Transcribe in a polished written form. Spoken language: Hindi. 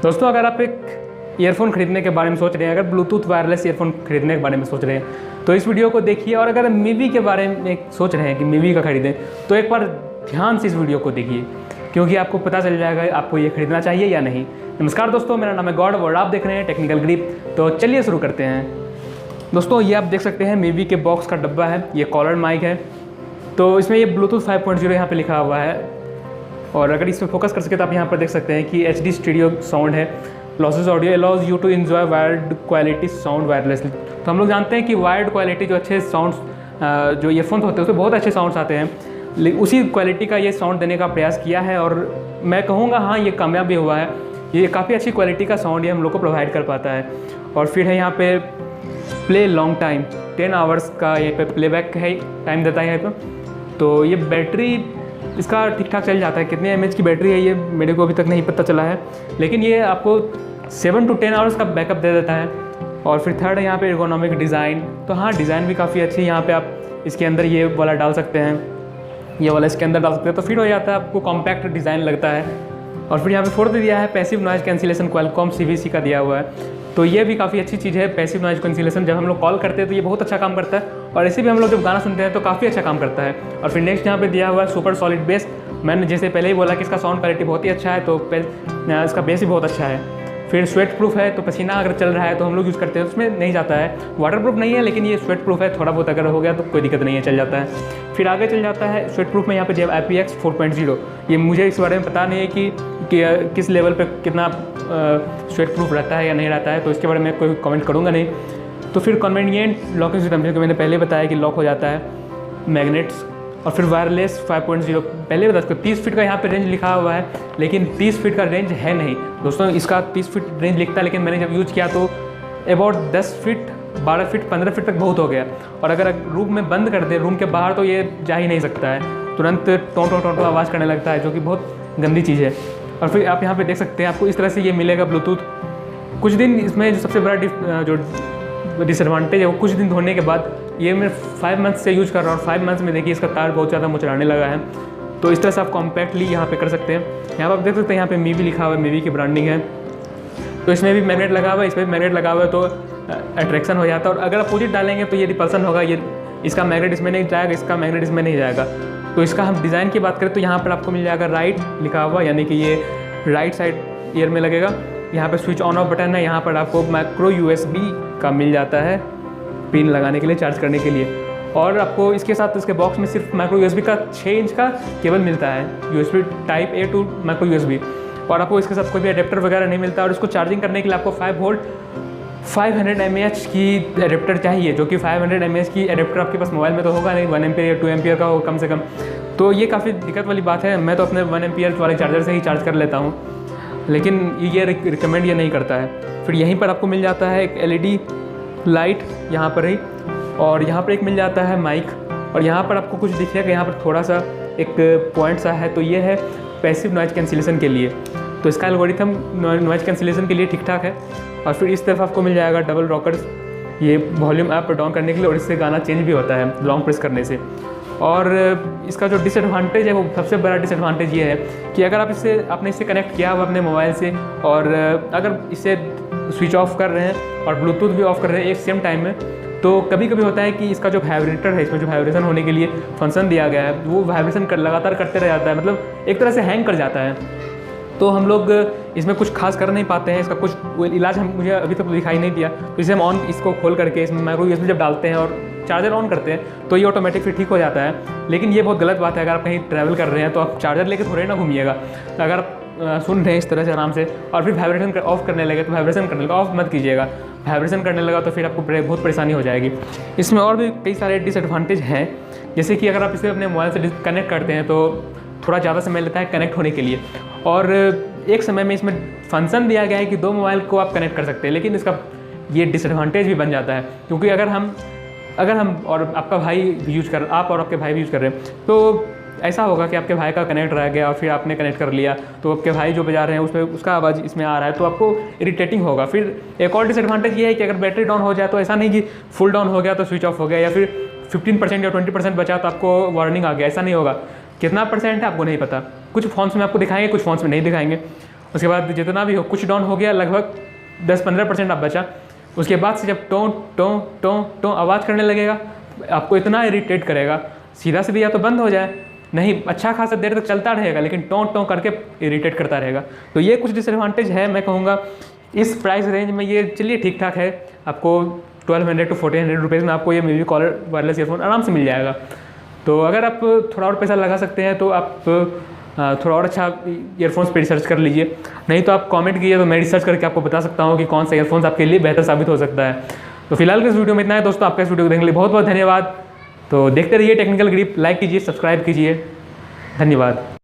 दोस्तों, अगर आप एक ईयरफोन खरीदने के बारे में सोच रहे हैं, अगर ब्लूटूथ वायरलेस ईयरफोन खरीदने के बारे में सोच रहे हैं तो इस वीडियो को देखिए। और अगर मीवी के बारे में सोच रहे हैं कि मीवी का खरीदें तो एक बार ध्यान से इस वीडियो को देखिए, क्योंकि आपको पता चल जाएगा आपको ये खरीदना चाहिए या नहीं। नमस्कार दोस्तों, मेरा नाम है गॉड और आप देख रहे हैं टेक्निकल ग्रिप। तो चलिए शुरू करते हैं। दोस्तों, ये आप देख सकते हैं मीवी के बॉक्स का डब्बा है, ये कॉलर माइक है। तो इसमें ये ब्लूटूथ 5.0 यहाँ पे लिखा हुआ है। और अगर इसमें फोकस कर सके तो आप यहाँ पर देख सकते हैं कि HD स्टूडियो साउंड है। Lossless audio allows you to enjoy wired quality sound wirelessly. तो हम लोग जानते हैं कि वायर्ड क्वालिटी जो अच्छे साउंड्स जो ईयरफोन्स होते हैं उसमें बहुत अच्छे साउंड्स आते हैं, उसी क्वालिटी का ये साउंड देने का प्रयास किया है। और मैं कहूँगा हाँ, ये कामयाब भी हुआ है। ये काफ़ी अच्छी क्वालिटी का साउंड ये हम लोग को प्रोवाइड कर पाता है। और फिर है यहाँ पे प्ले लॉन्ग टाइम, 10 आवर्स का यहाँ पे प्लेबैक है, टाइम देता है यहाँ पर। तो ये बैटरी इसका ठीक ठाक चल जाता है। कितने mAh की बैटरी है ये मेरे को अभी तक नहीं पता चला है, लेकिन ये आपको 7 to 10 आवर्स का बैकअप दे देता है। और फिर थर्ड है यहाँ पे एर्गोनॉमिक डिज़ाइन। तो हाँ, डिज़ाइन भी काफ़ी अच्छी है। यहाँ पे आप इसके अंदर ये वाला डाल सकते हैं, ये वाला इसके अंदर डाल सकते हैं, तो फिट हो जाता है, आपको कॉम्पैक्ट डिज़ाइन लगता है। और फिर यहाँ पे फोर्थ दिया है passive noise cancellation, Qualcomm CVC का दिया हुआ है। तो ये भी काफ़ी अच्छी चीज़ है। पैसिव नॉइज़ कैंसिलेशन जब हम लोग कॉल करते हैं तो ये बहुत अच्छा काम करता है, और ऐसे भी हम लोग जब गाना सुनते हैं तो काफ़ी अच्छा काम करता है। और फिर नेक्स्ट यहाँ पे दिया हुआ है सुपर सॉलिड बेस। मैंने जैसे पहले ही बोला कि इसका साउंड क्वालिटी बहुत ही अच्छा है, तो इसका बेस भी बहुत अच्छा है। फिर स्वेट प्रूफ है, तो पसीना अगर चल रहा है तो हम लोग यूज़ करते हैं, उसमें नहीं जाता है। वाटर प्रूफ नहीं है, लेकिन ये स्वेट प्रूफ है, थोड़ा बहुत अगर हो गया तो कोई दिक्कत नहीं है, चल जाता है। फिर आगे चल जाता है स्वेट प्रूफ में यहाँ पे जो IPX 4.0। ये मुझे इस बारे में पता नहीं है कि किस लेवल पे कितना स्वेट प्रूफ रहता है या नहीं रहता है, तो इसके बारे में कोई कमेंट करूँगा नहीं। तो फिर कन्वीनियंट लॉकिंग सिस्टम, जो मैंने पहले बताया कि लॉक हो जाता है मैग्नेट्स। और फिर वायरलेस 5.0 पहले बता सकते, 30 फीट का यहाँ पे रेंज लिखा हुआ है, लेकिन 30 फीट का रेंज है नहीं दोस्तों। इसका 30 फीट रेंज लिखता है, लेकिन मैंने जब यूज़ किया तो अबाउट 10 फीट, 12 फीट, 15 फीट तक बहुत हो गया। और अगर रूम में बंद कर दे, रूम के बाहर, तो ये जा ही नहीं सकता है, तुरंत टों आवाज़ करने लगता है, जो कि बहुत गंदी चीज़ है। और फिर आप यहाँ पे देख सकते हैं, आपको इस तरह से ये मिलेगा ब्लूटूथ। कुछ दिन इसमें जो सबसे बड़ा जो डिसएडवांटेज है, वो कुछ दिन धोने के बाद, ये मैं 5 मंथ से यूज़ कर रहा हूँ, और 5 मंथ में देखिए इसका तार बहुत ज़्यादा मुचड़ाने लगा है। तो इस तरह से आप कॉम्पैक्टली यहाँ पे कर सकते हैं। यहाँ पर आप देख सकते हैं, यहाँ पे मीवी लिखा हुआ है, मीवी की ब्रांडिंग है। तो इसमें भी मैग्नेट लगा हुआ है, इसमें भी मैग्नेट लगा हुआ है, तो अट्रैक्शन हो जाता है। और अगर अपोजिट डालेंगे तो ये रिपल्सन होगा, ये इसका मैग्नेट इसमें नहीं जाएगा, इसका मैग्नेट इसमें नहीं जाएगा। तो इसका हम डिज़ाइन की बात करें तो यहाँ पर आपको मिल जाएगा राइट लिखा हुआ, यानी कि ये राइट साइड ईयर में लगेगा। यहाँ पर स्विच ऑन ऑफ बटन है, यहाँ पर आपको माइक्रो USB का मिल जाता है, पिन लगाने के लिए, चार्ज करने के लिए। और आपको इसके साथ इसके बॉक्स में सिर्फ माइक्रो USB का 6 इंच का केबल मिलता है, USB type A to micro USB। और आपको इसके साथ कोई भी अडेप्टर वगैरह नहीं मिलता। और इसको चार्जिंग करने के लिए आपको 5 वोल्ट 500 mAh की अडेप्टर चाहिए, जो कि 500 mAh की अडेप्टर आपके पास मोबाइल में तो होगा नहीं, 1 एम्पियर या 2 एम्पियर का हो कम से कम। तो ये काफ़ी दिक्कत वाली बात है। मैं तो अपने 1 एम्पियर वाले चार्जर से ही चार्ज कर लेता हूँ, लेकिन ये रिकमेंड ये नहीं करता है। फिर यहीं पर आपको मिल जाता है एक LED लाइट यहाँ पर ही, और यहाँ पर एक मिल जाता है माइक। और यहाँ पर आपको कुछ दिखेगा, यहाँ पर थोड़ा सा एक पॉइंट सा है, तो ये है पैसिव नॉइज़ कैंसिलेशन के लिए। तो इसका एल्गोरिथम नॉइज़ कैंसिलेशन के लिए ठीक ठाक है। और फिर इस तरफ आपको मिल जाएगा डबल रॉकर्स, ये वॉल्यूम अप और डाउन करने के लिए, और इससे गाना चेंज भी होता है लॉन्ग प्रेस करने से। और इसका जो डिसएडवांटेज है, वो सबसे बड़ा डिसएडवांटेज ये है कि अगर आपने इससे कनेक्ट किया हुआ अपने मोबाइल से, और अगर इसे स्विच ऑफ कर रहे हैं और ब्लूटूथ भी ऑफ कर रहे हैं एक सेम टाइम में, तो कभी कभी होता है कि इसका जो वाइब्रेटर है, इसमें जो वाइब्रेशन होने के लिए फंक्शन दिया गया है, वो वाइब्रेशन लगातार करते रह जाता है, मतलब एक तरह से हैंग कर जाता है। तो हम लोग इसमें कुछ खास कर नहीं पाते हैं। इसका कुछ इलाज मुझे अभी तक दिखाई नहीं दिया। तो इसे हम इसको खोल करके इसमें माइक्रो USB जब डालते हैं और चार्जर ऑन करते हैं तो ये ऑटोमेटिक फिर ठीक हो जाता है। लेकिन ये बहुत गलत बात है। अगर आप कहीं ट्रैवल कर रहे हैं तो आप चार्जर लेके थोड़े ना घूमिएगा। अगर आप सुन रहे हैं इस तरह से आराम से और फिर वाइब्रेशन ऑफ करने लगे तो वाइब्रेशन करने लगा, ऑफ मत कीजिएगा। वाइब्रेशन करने लगा तो फिर आपको बहुत परेशानी हो जाएगी। इसमें और भी कई सारे डिसएडवांटेज हैं, जैसे कि अगर आप इसे अपने मोबाइल से कनेक्ट करते हैं तो थोड़ा ज़्यादा समय लेता है कनेक्ट होने के लिए। और एक समय में इसमें फंक्शन दिया गया है कि 2 मोबाइल को आप कनेक्ट कर सकते हैं, लेकिन इसका ये डिसएडवांटेज भी बन जाता है, क्योंकि अगर हम और आपका भाई भी आप और आपके भाई भी यूज़ कर रहे हैं तो ऐसा होगा कि आपके भाई का कनेक्ट रह गया और फिर आपने कनेक्ट कर लिया, तो आपके भाई जो बजा रहे हैं उसमें उसका आवाज़ इसमें आ रहा है, तो आपको इरिटेटिंग होगा। फिर एक और डिसएडवांटेज ये है कि अगर बैटरी डाउन हो जाए तो ऐसा नहीं कि फुल डाउन हो गया तो स्विच ऑफ हो गया, या फिर 15% या 20% बचा तो आपको वार्निंग आ गया, ऐसा नहीं होगा। कितना परसेंट है आपको नहीं पता। कुछ फ़ोन्स में आपको दिखाएंगे, कुछ फ़ोन्स में नहीं दिखाएंगे। उसके बाद जितना भी हो कुछ डाउन हो गया, लगभग 10-15% आप बचा। उसके बाद से जब टों टों टों टों आवाज़ करने लगेगा, आपको इतना इरिटेट करेगा, सीधा सीधा या तो बंद हो जाए, नहीं अच्छा खासा देर तक चलता रहेगा लेकिन टों टों करके इरिटेट करता रहेगा। तो ये कुछ डिसएडवांटेज है, मैं कहूँगा इस प्राइस रेंज में ये चलिए ठीक ठाक है। आपको 1200 to 1400 रुपीज़ में आपको ये म्यूजिक कॉलर वायरलेस ईयरफोन आराम से मिल जाएगा। तो अगर आप थोड़ा और पैसा लगा सकते हैं तो आप थोड़ा और अच्छा ईयरफोन्स पे रिसर्च कर लीजिए, नहीं तो आप कमेंट कीजिए, तो मैं रिसर्च करके आपको बता सकता हूँ कि कौन सा ईयरफोन्स आपके लिए बेहतर साबित हो सकता है। तो फिलहाल के इस वीडियो में इतना है दोस्तों। आपका इस वीडियो को देखने के लिए बहुत बहुत धन्यवाद। तो देखते रहिए टेक्निकल ग्रिप, लाइक कीजिए, सब्सक्राइब कीजिए, धन्यवाद।